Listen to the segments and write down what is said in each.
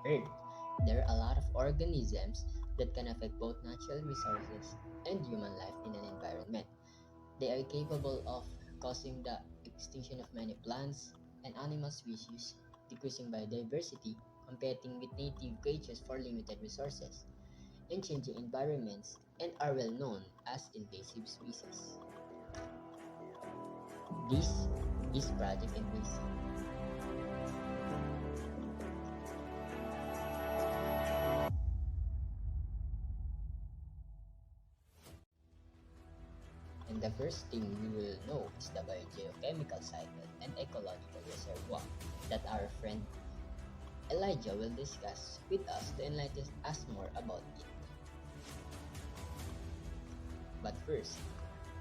Earth, there are a lot of organisms that can affect both natural resources and human life in an environment. They are capable of causing the extinction of many plants and animal species, decreasing biodiversity, competing with native creatures for limited resources, and changing environments, and are well known as invasive species. This is Project Invasive. And the first thing we will know is the biogeochemical cycle and ecological reservoir that our friend Elijah will discuss with us to enlighten us more about it. But first,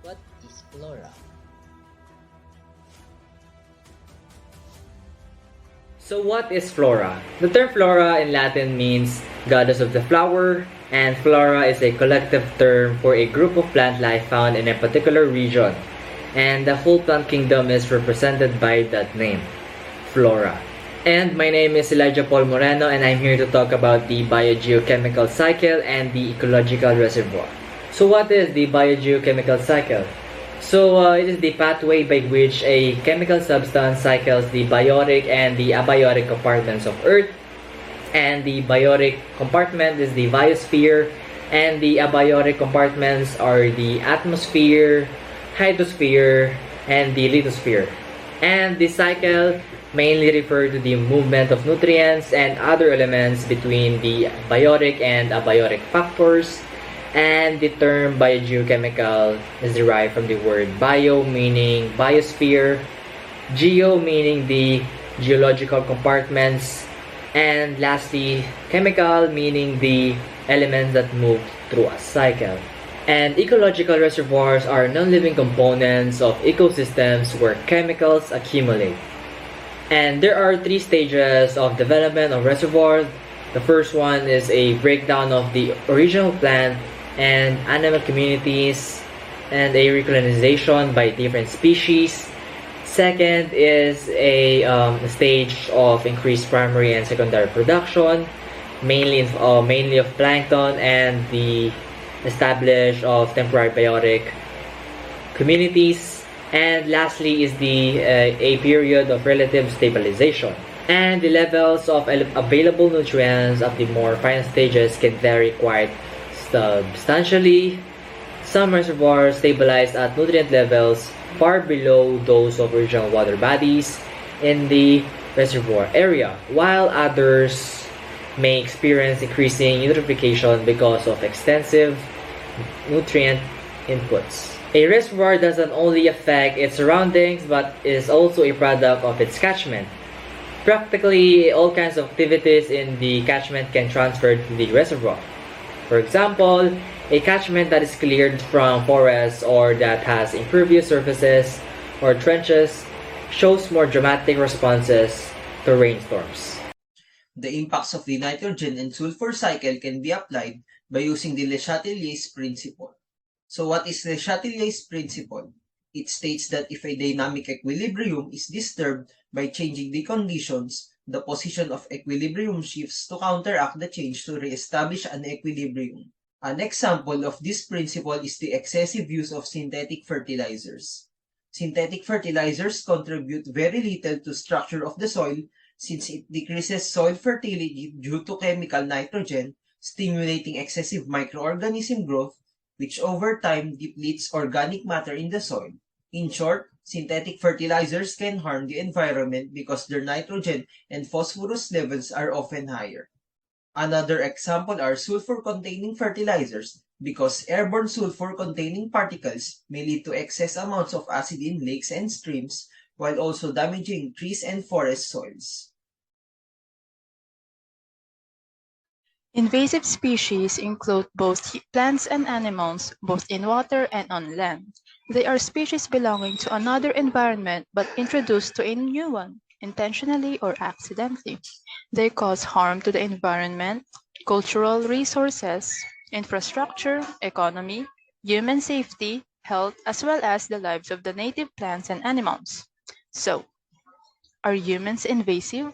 what is flora? So what is flora? The term flora in Latin means goddess of the flower, and flora is a collective term for a group of plant life found in a particular region. And the whole plant kingdom is represented by that name, flora. And my name is Elijah Paul Moreno, and I'm here to talk about the biogeochemical cycle and the ecological reservoir. So what is the biogeochemical cycle? It is the pathway by which a chemical substance cycles the biotic and the abiotic compartments of Earth. And the biotic compartment is the biosphere, and the abiotic compartments are the atmosphere, hydrosphere, and the lithosphere. And the cycle mainly refers to the movement of nutrients and other elements between the biotic and abiotic factors. And the term biogeochemical is derived from the word bio meaning biosphere, geo meaning the geological compartments, and lastly chemical meaning the elements that move through a cycle. And ecological reservoirs are non-living components of ecosystems where chemicals accumulate. And there are three stages of development of reservoirs. The first one is a breakdown of the original plant and animal communities and a recolonization by different species. Second is a stage of increased primary and secondary production, mainly of plankton, and the establish of temporary biotic communities. And lastly is the a period of relative stabilization. And the levels of available nutrients of the more final stages can vary quite substantially. Some reservoirs stabilize at nutrient levels far below those of original water bodies in the reservoir area, while others may experience increasing eutrophication because of extensive nutrient inputs. A reservoir doesn't only affect its surroundings but is also a product of its catchment. Practically all kinds of activities in the catchment can transfer to the reservoir. For example, a catchment that is cleared from forests or that has impervious surfaces or trenches shows more dramatic responses to rainstorms. The impacts of the nitrogen and sulfur cycle can be applied by using the Le Chatelier's principle. So what is Le Chatelier's principle? It states that if a dynamic equilibrium is disturbed by changing the conditions, the position of equilibrium shifts to counteract the change to re-establish an equilibrium. An example of this principle is the excessive use of synthetic fertilizers. Synthetic fertilizers contribute very little to structure of the soil since it decreases soil fertility due to chemical nitrogen, stimulating excessive microorganism growth, which over time depletes organic matter in the soil. In short, synthetic fertilizers can harm the environment because their nitrogen and phosphorus levels are often higher. Another example are sulfur-containing fertilizers because airborne sulfur-containing particles may lead to excess amounts of acid in lakes and streams while also damaging trees and forest soils. Invasive species include both plants and animals, both in water and on land. They are species belonging to another environment but introduced to a new one, intentionally or accidentally. They cause harm to the environment, cultural resources, infrastructure, economy, human safety, health, as well as the lives of the native plants and animals. So, are humans invasive?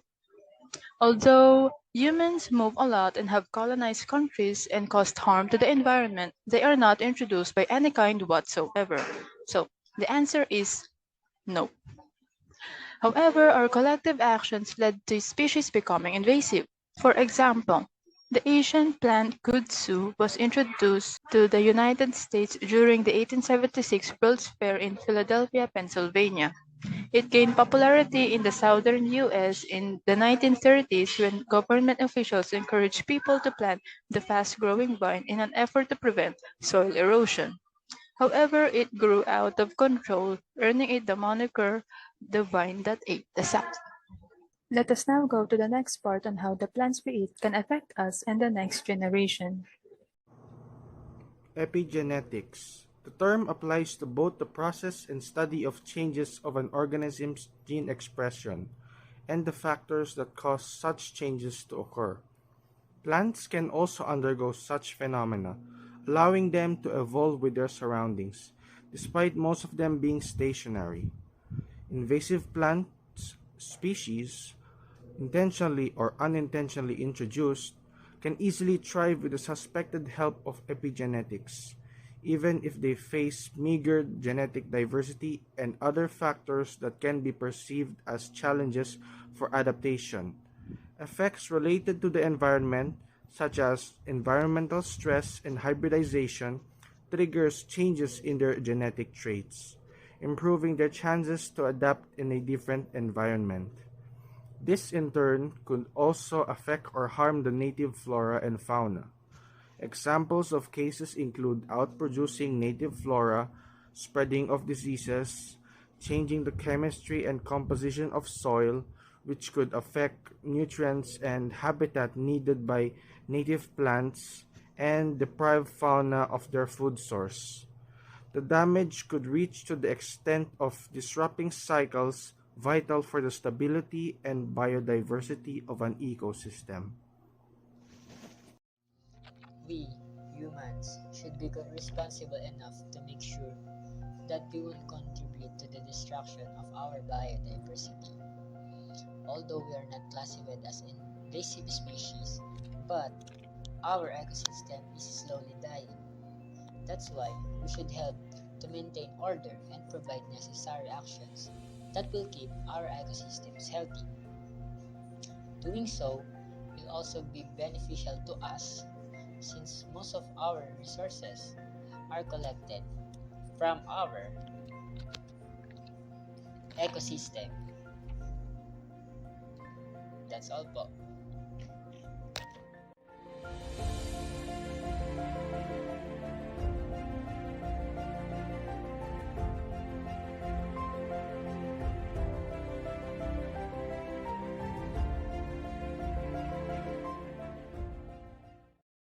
Although humans move a lot and have colonized countries and caused harm to the environment, they are not introduced by any kind whatsoever. So the answer is no. However, our collective actions led to species becoming invasive. For example, the Asian plant kudzu was introduced to the United States during the 1876 World's Fair in Philadelphia, Pennsylvania. It gained popularity in the southern US in the 1930s when government officials encouraged people to plant the fast growing vine in an effort to prevent soil erosion. However, it grew out of control, earning it the moniker the vine that ate the South. Let us now go to the next part on how the plants we eat can affect us and the next generation. Epigenetics. The term applies to both the process and study of changes of an organism's gene expression and the factors that cause such changes to occur. Plants can also undergo such phenomena, allowing them to evolve with their surroundings, despite most of them being stationary. Invasive plant species, intentionally or unintentionally introduced, can easily thrive with the suspected help of epigenetics, even if they face meager genetic diversity and other factors that can be perceived as challenges for adaptation. Effects related to the environment, such as environmental stress and hybridization, triggers changes in their genetic traits, improving their chances to adapt in a different environment. This in turn could also affect or harm the native flora and fauna. Examples of cases include outproducing native flora, spreading of diseases, changing the chemistry and composition of soil, which could affect nutrients and habitat needed by native plants, and deprive fauna of their food source. The damage could reach to the extent of disrupting cycles vital for the stability and biodiversity of an ecosystem. We, humans, should be responsible enough to make sure that we won't contribute to the destruction of our biodiversity. Although we are not classified as invasive species, but our ecosystem is slowly dying. That's why we should help to maintain order and provide necessary actions that will keep our ecosystems healthy. Doing so will also be beneficial to us since most of our resources are collected from our ecosystem. That's all po.